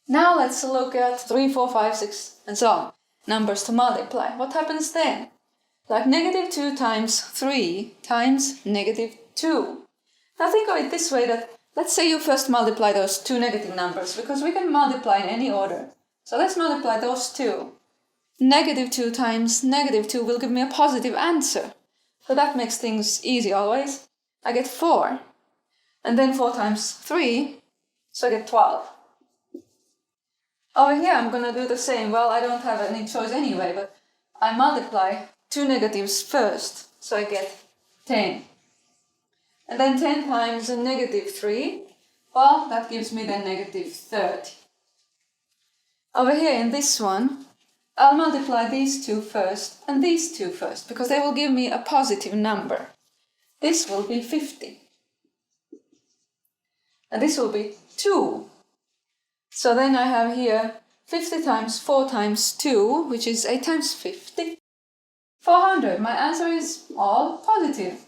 Now let's look at 3, 4, 5, 6, and so on. Numbers to multiply. What happens then? Like negative 2 times 3 times negative 2. Now think of it this way, that let's say you first multiply those two negative numbers, because we can multiply in any order. So let's multiply those two. Negative 2 times negative 2 will give me a positive answer. So that makes things easy always. I get 4. And then 4 times 3, so I get 12. Over here I'm going to do the same. Well, I don't have any choice anyway, but I multiply two negatives first, so I get 10. And then 10 times a negative 3, well, that gives me then negative 30. Over here in this one, I'll multiply these two first and these two first, because they will give me a positive number. This will be 50. And this will be 2. So then I have here 50 times 4 times 2, which is 8 times 50. 400. My answer is all positive.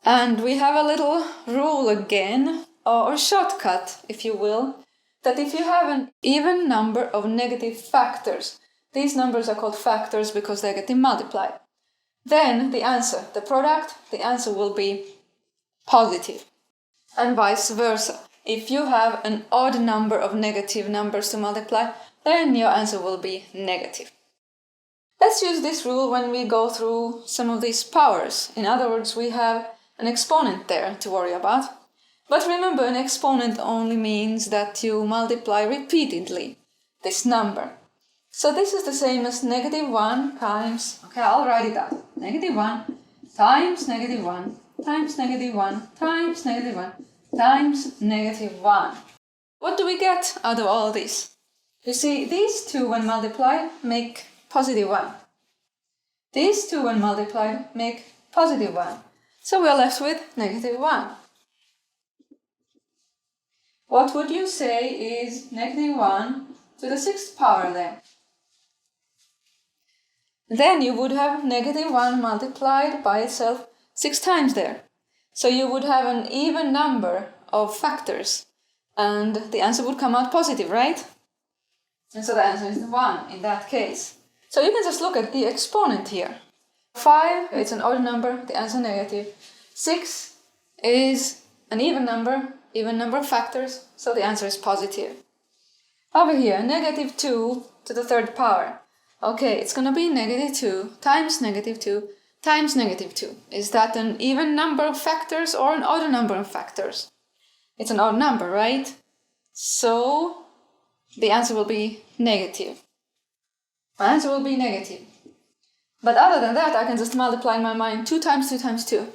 And we have a little rule again, or shortcut, if you will, that if you have an even number of negative factors, these numbers are called factors because they're getting multiplied, then the answer, the product, the answer will be positive. And vice versa. If you have an odd number of negative numbers to multiply, then your answer will be negative. Let's use this rule when we go through some of these powers. In other words, we have an exponent there to worry about. But remember, an exponent only means that you multiply repeatedly this number. So this is the same as negative 1 times, okay, I'll write it out. Negative 1 times negative 1 times negative 1 times negative 1 times negative 1. What do we get out of all this? You see, these two when multiplied make positive 1. These two when multiplied make positive 1. So we are left with negative 1. What would you say is negative 1 to the 6th power then? Then you would have negative 1 multiplied by itself 6 times there. So you would have an even number of factors, and the answer would come out positive, right? And so the answer is 1 in that case. So you can just look at the exponent here. 5, it's an odd number, the answer negative. 6 is an even number of factors, so the answer is positive. Over here, negative 2 to the 3rd power. Okay, it's going to be negative 2 times negative 2 times negative 2. Is that an even number of factors or an odd number of factors? It's an odd number, right? So the answer will be negative. My answer will be negative. But other than that, I can just multiply in my mind 2 times 2 times 2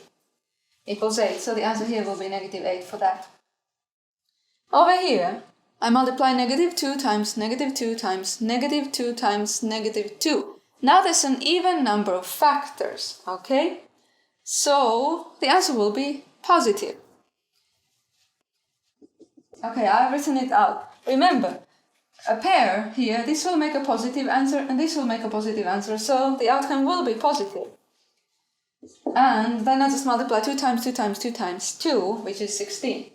equals 8. So the answer here will be negative 8 for that. Over here, I multiply negative 2 times negative 2 times negative 2 times negative 2. Now there's an even number of factors, okay? So the answer will be positive. Okay, I've written it out. Remember, a pair here, this will make a positive answer and this will make a positive answer, so the outcome will be positive. And then I just multiply 2 times 2 times 2 times 2, which is 16.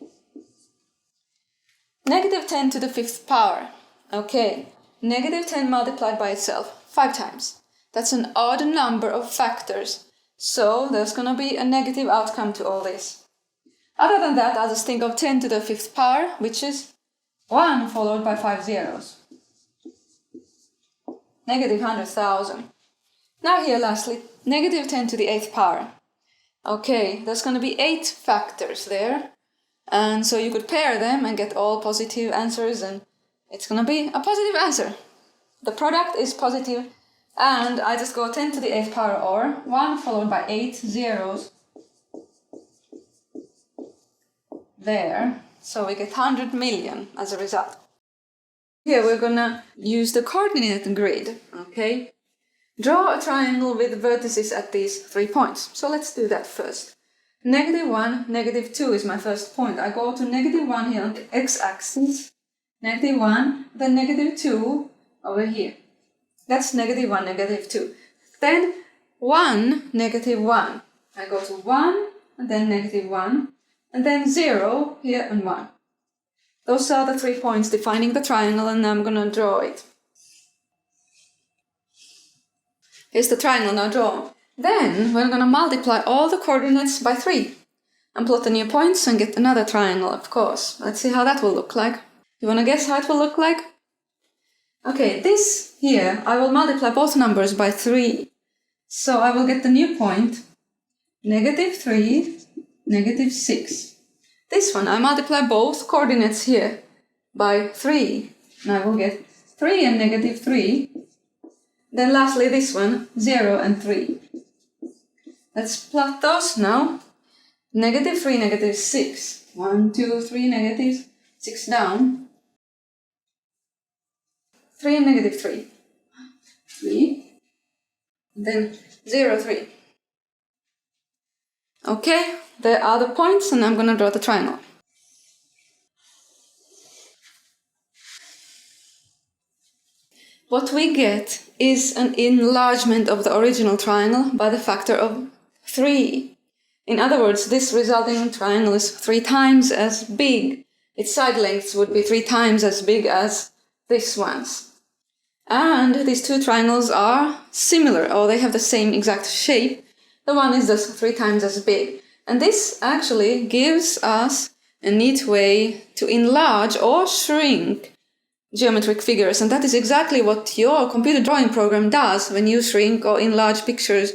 Negative 10 to the 5th power. Okay, negative 10 multiplied by itself 5 times. That's an odd number of factors, so there's going to be a negative outcome to all this. Other than that, I'll just think of 10 to the 5th power, which is 1 followed by 5 zeros. Negative 100,000. Now here lastly, negative 10 to the 8th power. Okay, there's going to be 8 factors there. And so you could pair them and get all positive answers, and it's going to be a positive answer. The product is positive, and I just go 10 to the 8th power, or 1 followed by 8 zeros there. So we get 100 million as a result. Here we're going to use the coordinate grid, okay? Draw a triangle with vertices at these 3 points. So let's do that first. Negative 1, negative 2 is my first point. I go to negative 1 here on the x-axis. Negative 1, then negative 2 over here. That's negative 1, negative 2. Then 1, negative 1. I go to 1, and then negative 1, and then 0 here and 1. Those are the 3 points defining the triangle, and I'm gonna draw it. Here's the triangle now drawn. Then we're gonna multiply all the coordinates by 3 and plot the new points and get another triangle, of course. Let's see how that will look like. You wanna guess how it will look like? Okay, this here, I will multiply both numbers by 3. So I will get the new point, -3, -6. This one, I multiply both coordinates here by 3. And I will get 3 and -3. Then lastly this one, 0 and 3. Let's plot those now. -3, -6. 1, 2, 3 negatives, 6 down. 3 and -3. 3. Then 0, 3. Okay, there are the points, and I'm going to draw the triangle. What we get is an enlargement of the original triangle by the factor of 3. In other words, this resulting triangle is 3 times as big. Its side lengths would be 3 times as big as this one's. And these two triangles are similar, or they have the same exact shape. The one is just 3 times as big. And this actually gives us a neat way to enlarge or shrink geometric figures. And that is exactly what your computer drawing program does when you shrink or enlarge pictures.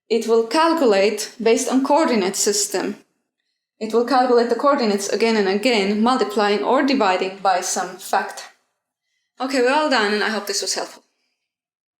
It will calculate based on coordinate system. It will calculate the coordinates again and again, multiplying or dividing by some factor. Okay, we're all done, and I hope this was helpful.